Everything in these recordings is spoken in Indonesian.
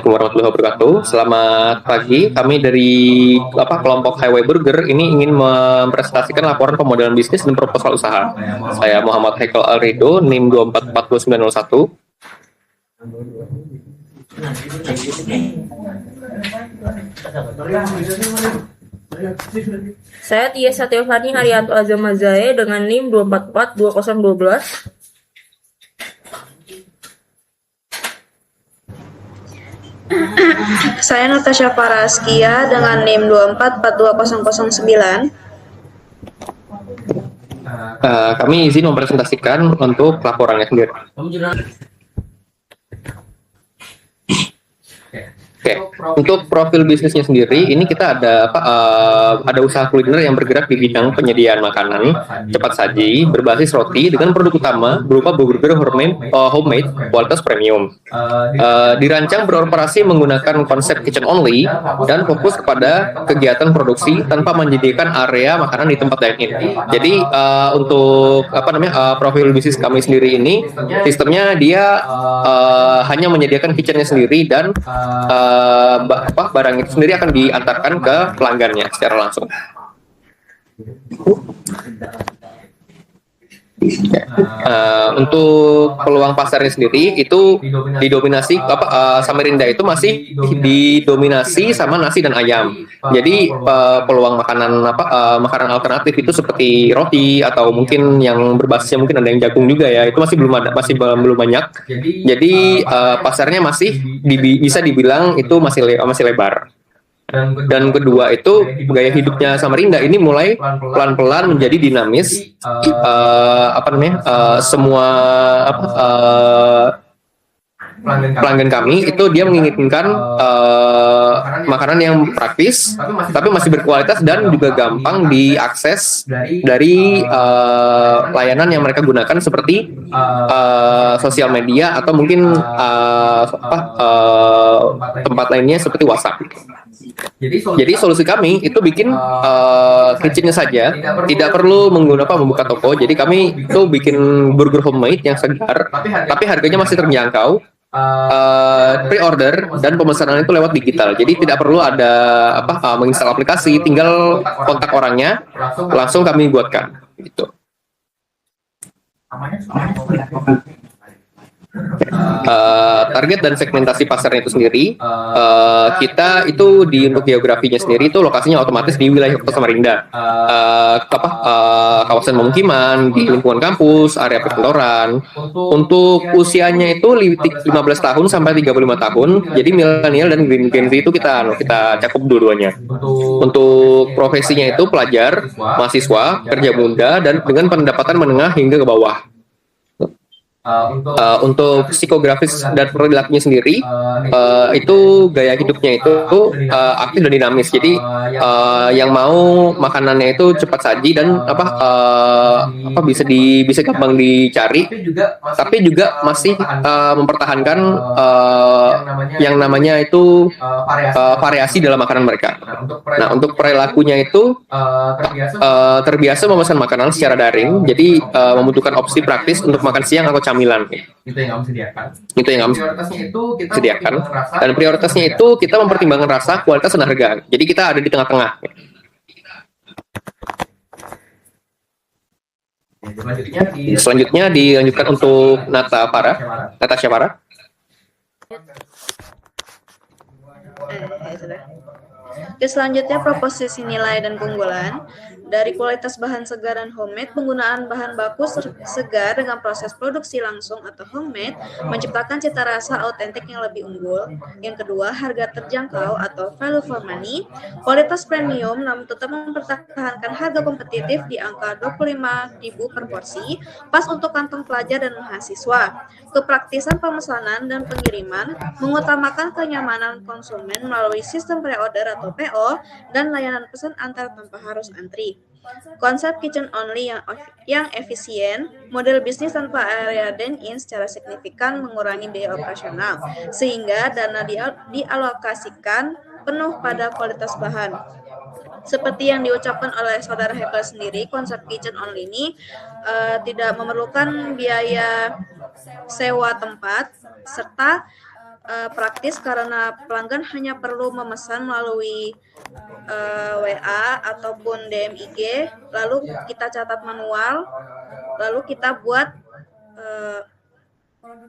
Assalamualaikum warahmatullahi wabarakatuh. Selamat pagi. Kami dari kelompok Highway Burger ini ingin mempresentasikan laporan pemodelan bisnis dan proposal usaha. Saya Muhammad Haikal Alrido, NIM 244901. Saya Tia Satyavani Haryanto Azamazae dengan NIM 2442012. Saya Natasha Paraskia dengan NIM 2442009. Kami izin mempresentasikan untuk laporannya sendiri. Oke, untuk profil bisnisnya sendiri, ini kita ada usaha kuliner yang bergerak di bidang penyediaan makanan cepat saji berbasis roti dengan produk utama berupa burger homemade kualitas premium. Dirancang beroperasi menggunakan konsep kitchen only dan fokus kepada kegiatan produksi tanpa menyediakan area makanan di tempat dine-in. Jadi untuk profil bisnis kami sendiri ini sistemnya dia hanya menyediakan kitchennya sendiri dan barang itu sendiri akan diantarkan ke pelanggannya secara langsung. Untuk peluang pasarnya sendiri itu didominasi Samarinda itu masih didominasi sama nasi dan ayam. Jadi peluang makanan alternatif itu seperti roti atau mungkin yang berbasisnya mungkin ada yang jagung juga ya, itu masih belum banyak. Jadi pasarnya masih bisa dibilang itu masih lebar. Dan kedua itu gaya hidupnya Samarinda ini mulai pelan-pelan menjadi dinamis. Semua pelanggan kami itu dia menginginkan makanan yang praktis tapi masih berkualitas dan juga gampang diakses dari layanan yang mereka gunakan seperti sosial media atau mungkin tempat lainnya seperti WhatsApp. Jadi solusi kami itu bikin kitchennya saja, tidak perlu membuka toko. Jadi kami itu bikin burger homemade yang segar, tapi harganya masih terjangkau. Pre-order dan pemesanan itu lewat digital. Jadi tidak perlu ada menginstal aplikasi, tinggal kontak orangnya, langsung kami buatkan. Gitu. Target dan segmentasi pasarnya itu sendiri, kita itu untuk geografinya sendiri itu lokasinya otomatis di wilayah Kota Samarinda, kawasan pemukiman, di lingkungan kampus, area perkantoran. Untuk usianya itu 15 tahun sampai 35 tahun. Jadi milenial dan Gen Z itu kita cakup dua-duanya. Untuk profesinya itu pelajar, mahasiswa, kerja muda, dan dengan pendapatan menengah hingga ke bawah. Untuk psikografis dan perilakunya sendiri, itu gaya hidupnya itu aktif dan dinamis. Jadi yang mau makanannya itu cepat saji dan bisa gampang dicari, tapi juga masih mempertahankan yang namanya itu variasi dalam makanan mereka. Nah, untuk perilakunya itu terbiasa memesan makanan secara daring, jadi membutuhkan opsi praktis untuk makan siang atau camilan. Itu yang kami sediakan. Prioritasnya itu kita sediakan. Dan prioritasnya itu kita mempertimbangkan rasa, kualitas, dan harga. Jadi kita ada di tengah-tengah. Selanjutnya dilanjutkan untuk Natasha Farah. Selanjutnya proposisi nilai dan keunggulan. Dari kualitas bahan segar dan homemade, penggunaan bahan baku segar dengan proses produksi langsung atau homemade menciptakan cita rasa autentik yang lebih unggul. Yang kedua, harga terjangkau atau value for money. Kualitas premium namun tetap mempertahankan harga kompetitif di angka 25.000 per porsi, pas untuk kantong pelajar dan mahasiswa. Kepraktisan pemesanan dan pengiriman, mengutamakan kenyamanan konsumen melalui sistem pre-order atau PO dan layanan pesan antar tanpa harus antri. Konsep kitchen only yang efisien, model bisnis tanpa area dine-in secara signifikan mengurangi biaya operasional, sehingga dana dialokasikan penuh pada kualitas bahan. Seperti yang diucapkan oleh saudara Haikal sendiri, konsep kitchen only ini tidak memerlukan biaya sewa tempat, serta praktis karena pelanggan hanya perlu memesan melalui WA ataupun DM IG, lalu kita catat manual, lalu kita buat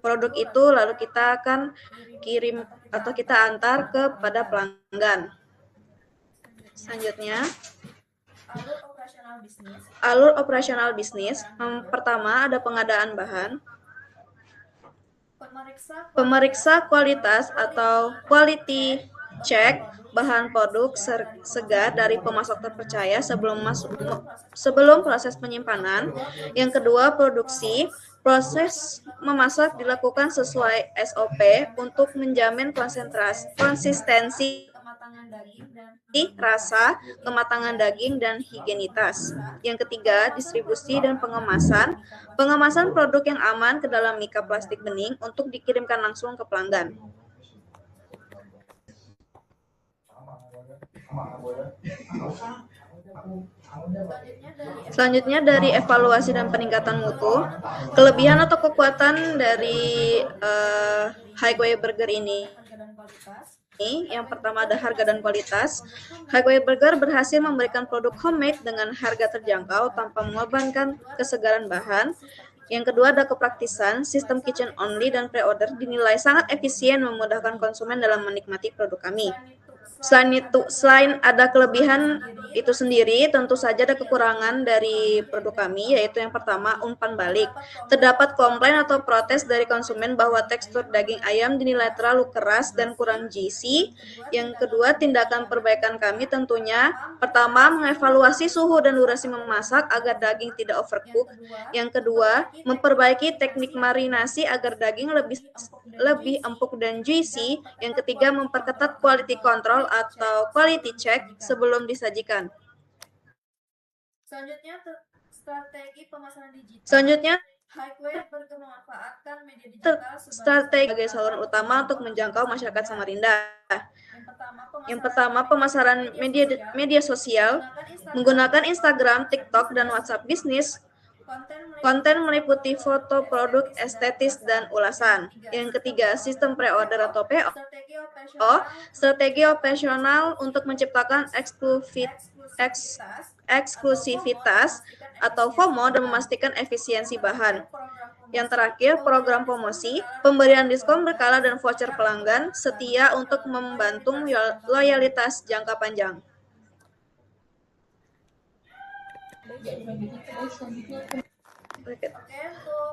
produk itu, lalu kita akan kirim atau kita antar kepada pelanggan. Selanjutnya, alur operasional bisnis. Pertama ada pengadaan bahan, pemeriksa kualitas atau quality check bahan produk segar dari pemasok terpercaya sebelum proses penyimpanan. Yang kedua, produksi. Proses memasak dilakukan sesuai SOP untuk menjamin konsistensi rasa, kematangan daging, dan higienitas. Yang ketiga, distribusi dan pengemasan. Pengemasan produk yang aman ke dalam mika plastik bening untuk dikirimkan langsung ke pelanggan. Selanjutnya dari evaluasi dan peningkatan mutu. Kelebihan atau kekuatan dari Highway Burger ini, yang pertama ada harga dan kualitas. Highway Burger berhasil memberikan produk homemade dengan harga terjangkau tanpa mengorbankan kesegaran bahan. Yang kedua ada kepraktisan. Sistem kitchen only dan pre-order dinilai sangat efisien memudahkan konsumen dalam menikmati produk kami. Selain ada kelebihan itu sendiri, tentu saja ada kekurangan dari produk kami, yaitu yang pertama, umpan balik. Terdapat komplain atau protes dari konsumen bahwa tekstur daging ayam dinilai terlalu keras dan kurang juicy. Yang kedua, tindakan perbaikan kami tentunya, pertama, mengevaluasi suhu dan durasi memasak agar daging tidak overcook. Yang kedua, memperbaiki teknik marinasi agar daging lebih empuk dan juicy. Yang ketiga, memperketat quality control atau quality check sebelum disajikan. Selanjutnya, Highway Burger memanfaatkan media digital sebagai saluran utama untuk menjangkau masyarakat Samarinda. Yang pertama, pemasaran media sosial menggunakan Instagram, TikTok, dan WhatsApp bisnis. Konten meliputi foto produk estetis dan ulasan. Yang ketiga, sistem pre-order atau PO. Strategi operasional untuk menciptakan eksklusivitas atau FOMO dan memastikan efisiensi bahan. Yang terakhir, program promosi, pemberian diskon berkala dan voucher pelanggan setia untuk membantu loyalitas jangka panjang.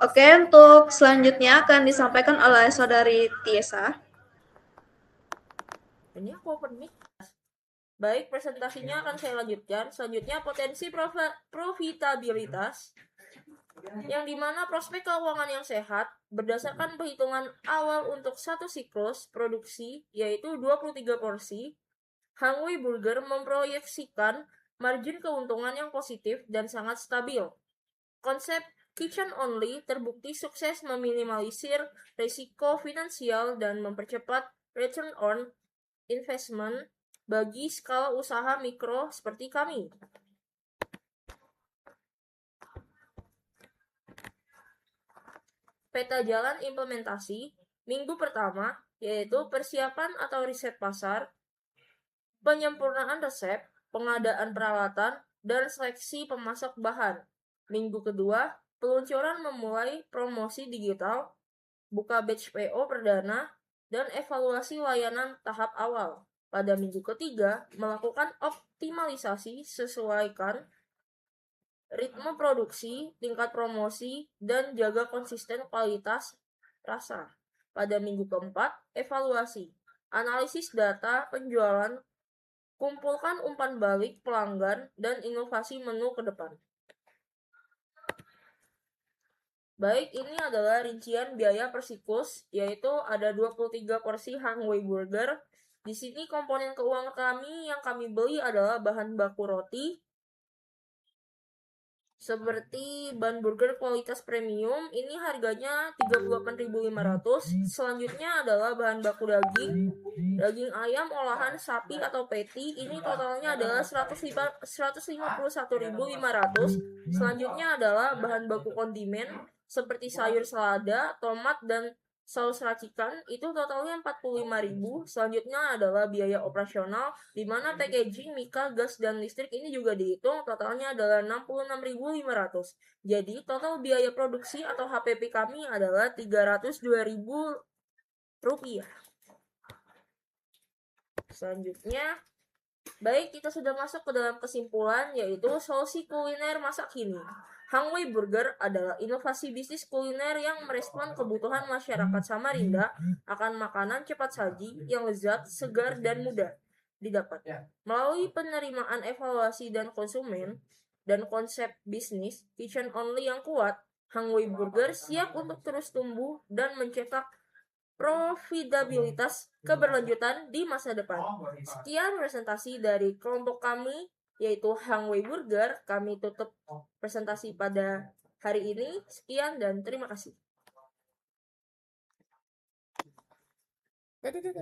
Oke, untuk selanjutnya akan disampaikan oleh Saudari Tiesa. Ini aku open mic. Baik, presentasinya akan saya lanjutkan. Selanjutnya potensi profitabilitas, yang dimana prospek keuangan yang sehat berdasarkan perhitungan awal untuk satu siklus produksi, yaitu 23 porsi. Highway Burger memproyeksikan margin keuntungan yang positif dan sangat stabil. Konsep kitchen only terbukti sukses meminimalisir risiko finansial dan mempercepat return on investment bagi skala usaha mikro seperti kami. Peta jalan implementasi minggu pertama, yaitu persiapan atau riset pasar, penyempurnaan resep, pengadaan peralatan, dan seleksi pemasok bahan. Minggu kedua, peluncuran memulai promosi digital, buka batch PO perdana, dan evaluasi layanan tahap awal. Pada minggu ketiga, melakukan optimalisasi sesuaikan ritme produksi, tingkat promosi, dan jaga konsisten kualitas rasa. Pada minggu keempat, evaluasi, analisis data penjualan, kumpulkan umpan balik pelanggan, dan inovasi menu ke depan. Baik, ini adalah rincian biaya per siklus, yaitu ada 23 porsi Highway Burger. Di sini komponen keuangan kami yang kami beli adalah bahan baku roti, seperti ban burger kualitas premium, ini harganya 38.500. Selanjutnya adalah bahan baku daging ayam olahan sapi atau patty, ini totalnya adalah 151.500. Selanjutnya adalah bahan baku kondimen seperti sayur selada, tomat, dan saus racikan itu totalnya 45.000. Selanjutnya adalah biaya operasional, di mana packaging, mika, gas, dan listrik ini juga dihitung, totalnya adalah 66.500. Jadi total biaya produksi atau HPP kami adalah 302.000 rupiah. Selanjutnya, baik, kita sudah masuk ke dalam kesimpulan, yaitu solusi kuliner masa kini. Hangwei Burger adalah inovasi bisnis kuliner yang merespon kebutuhan masyarakat Samarinda akan makanan cepat saji yang lezat, segar, dan mudah didapat. Melalui penerimaan evaluasi dan konsumen dan konsep bisnis kitchen only yang kuat, Hangwei Burger siap untuk terus tumbuh dan mencetak profitabilitas keberlanjutan di masa depan. Sekian presentasi dari kelompok kami, yaitu Hangwei Burger. Kami tutup presentasi pada hari ini. Sekian dan terima kasih. Dadah.